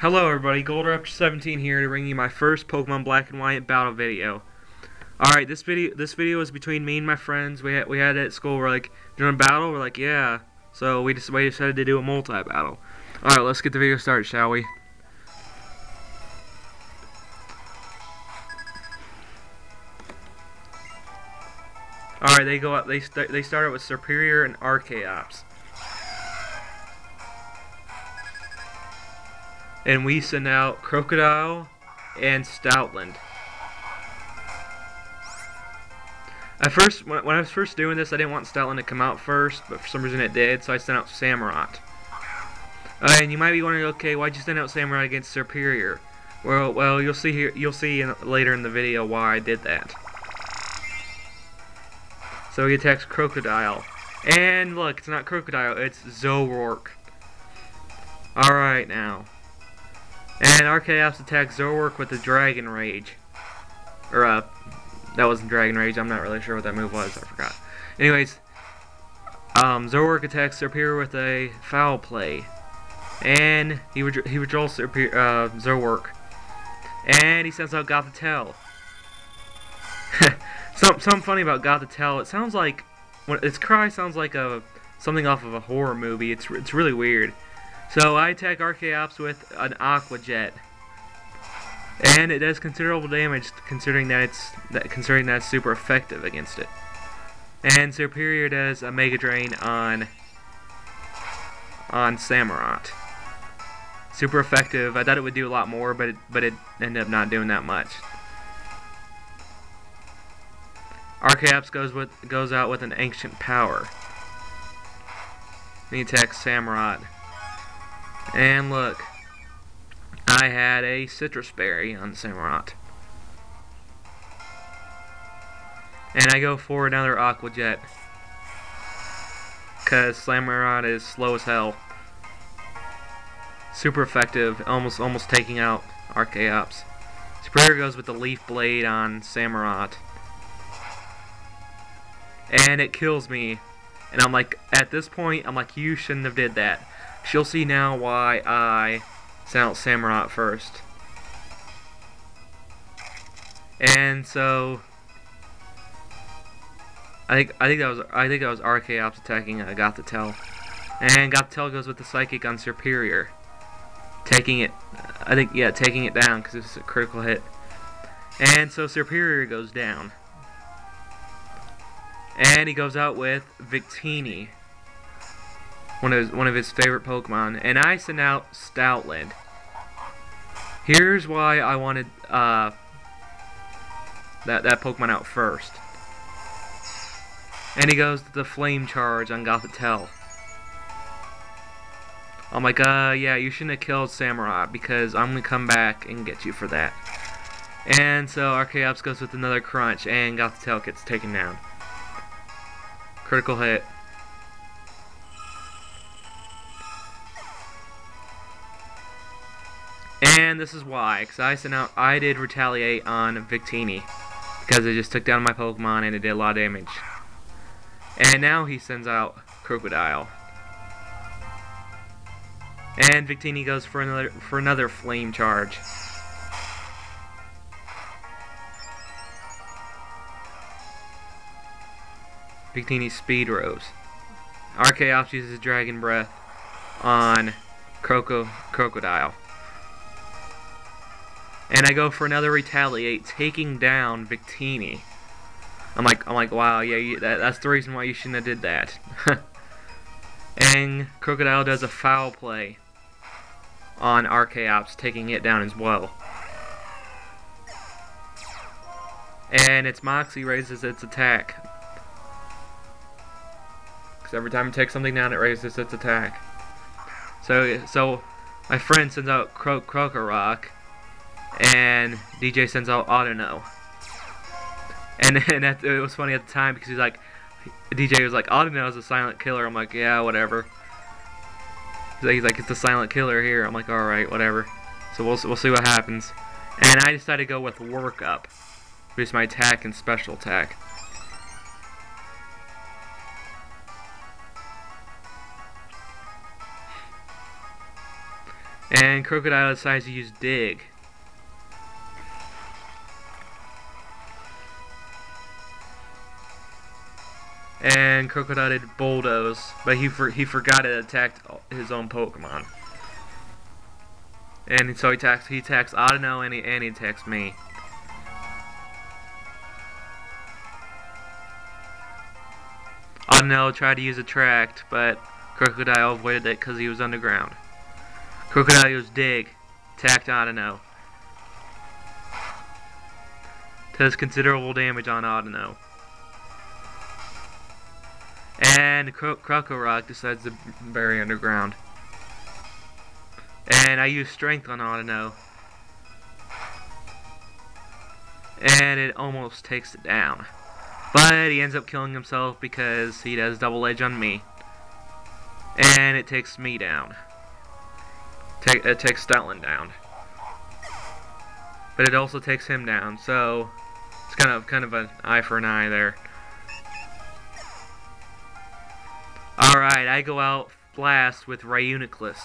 Hello everybody, GoldRaptor17 here to bring you my first Pokemon Black and White battle video. Alright, this video is between me and my friends. We had it at school. We're like, doing a battle? We're like, yeah. So we decided to do a multi-battle. Alright, let's get the video started, shall we? Alright, they started with Serperior and Archeops. And we send out Crocodile and Stoutland. At first, when I was first doing this, I didn't want Stoutland to come out first, but for some reason it did, so I sent out Samurott. And you might be wondering, okay, why'd you send out Samurott against Serperior? Well, you'll see here. You'll see later in the video why I did that. So he attacks Crocodile, and look, it's not Crocodile, it's Zoroark. All right now. And Archeops attacks Zoroark with the Dragon Rage. Or, that wasn't Dragon Rage, I'm not really sure what that move was, I forgot. Anyways, Zoroark attacks Serperior with a Foul Play. And he withdraws Zoroark. And he sends out Gothitelle. Something funny about Gothitelle, it sounds like, its cry sounds like something off of a horror movie. It's really weird. So I attack Archeops with an Aqua Jet, and it does considerable damage considering that it's super effective against it. And Serperior does a Mega Drain on Samurott. Super effective. I thought it would do a lot more, but it ended up not doing that much. Archeops goes out with an Ancient Power. Then he attacks Samurott. And look, I had a Citrus Berry on Samurott. And I go for another Aqua Jet, because Samurott is slow as hell. Super effective, almost taking out Archeops. Serperior goes with the Leaf Blade on Samurott. And it kills me. And I'm like, at this point, I'm like, you shouldn't have did that. She'll see now why I sent out Samurott first. And so I think that was Archeops attacking Gothitelle. And Gothitelle goes with the Psychic on Serperior, taking it down because it's a critical hit. And so Serperior goes down. And he goes out with Victini, one of his favorite Pokemon, and I send out Stoutland. Here's why I wanted that Pokemon out first. And he goes to the Flame Charge on Gothitelle. I'm like, yeah, you shouldn't have killed Samurott because I'm gonna come back and get you for that. And so Archeops goes with another Crunch, and Gothitelle gets taken down. Critical hit. And this is why, because I did retaliate on Victini, because it just took down my Pokemon and it did a lot of damage. And now he sends out Crocodile. And Victini goes for another Flame Charge. Victini Speed Rose. Archeops uses Dragon Breath on Crocodile. And I go for another Retaliate, taking down Victini. I'm like, wow, yeah, that's the reason why you shouldn't have did that. And Crocodile does a Foul Play on Archeops, taking it down as well. And its Moxie raises its attack. Because every time it takes something down, it raises its attack. So my friend sends out Krokorok, and DJ sends out Audino. And it was funny at the time because DJ was like, Audino is a silent killer. I'm like, yeah, whatever. He's like, it's a silent killer here. I'm like, alright, whatever. So we'll see what happens. And I decided to go with Work Up. Boost my attack and special attack. And Crocodile decides to use Dig. And Crocodile did Bulldoze, but he forgot it attacked his own Pokemon. And so he attacks Audino and he attacks me. Audino tried to use Attract, but Crocodile avoided it because he was underground. Crocodile used Dig, attacked Audino. Does considerable damage on Audino. And Krokorok decides to bury underground. And I use Strength on Audino. And it almost takes it down. But he ends up killing himself because he does Double Edge on me. And it takes me down. It takes Stoutland down. But it also takes him down, so it's kind of an eye for an eye there. Alright, I go out blast with Reuniclus.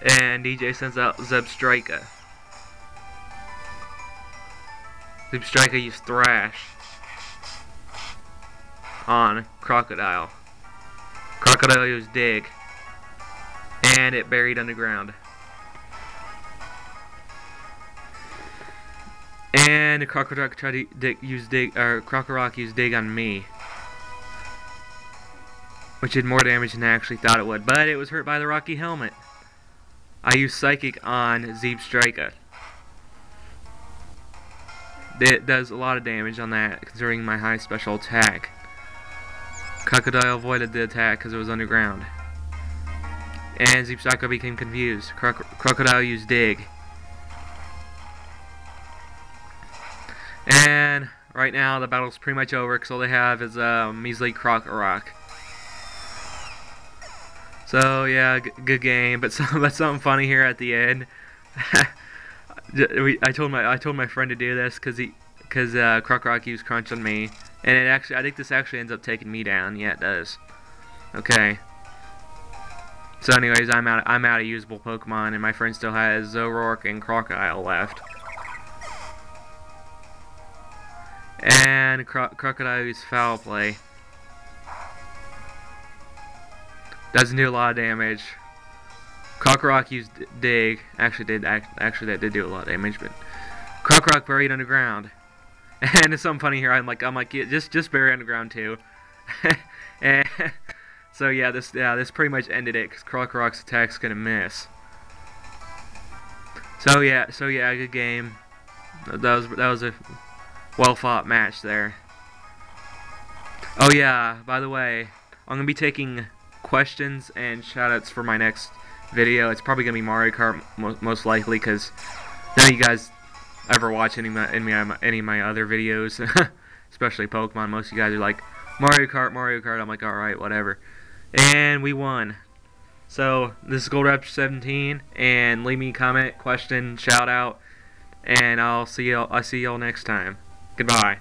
And DJ sends out Zebstrika. Zebstrika used Thrash on Crocodile. Crocodile used Dig. And it buried underground. And Krokorok tried to use Dig, or Krokorok used Dig on me, which did more damage than I actually thought it would. But it was hurt by the Rocky Helmet. I used Psychic on Zebstrika. It does a lot of damage on that, considering my high special attack. Crocodile avoided the attack because it was underground. And Zebstrika became confused. Crocodile used Dig. And right now the battle's pretty much over because all they have is a measly Krokorok. So yeah, good game, but something funny here at the end. I told my friend to do this because Krokorok used Crunch on me, and I think this actually ends up taking me down. Yeah, it does. Okay. So anyways, I'm out of usable Pokemon, and my friend still has Zoroark and Crocodile left. And Crocodile used Foul Play. Doesn't do a lot of damage. Krokorok used Dig. Actually, that did do a lot of damage, but Krokorok buried underground. And there's something funny here. I'm like, yeah, just bury underground too. And so yeah, this pretty much ended it because Krokorok's attack's gonna miss. So yeah, good game. That was a well-fought match there. Oh yeah, by the way, I'm gonna be taking questions and shoutouts for my next video. It's probably gonna be Mario Kart most likely, because none of you guys ever watch any of my other videos, especially Pokemon. Most of you guys are like Mario Kart. I'm like, all right, whatever. And we won. So this is Gold Raptor 17, and leave me a comment, question, shout out, and I'll see y'all next time. Goodbye.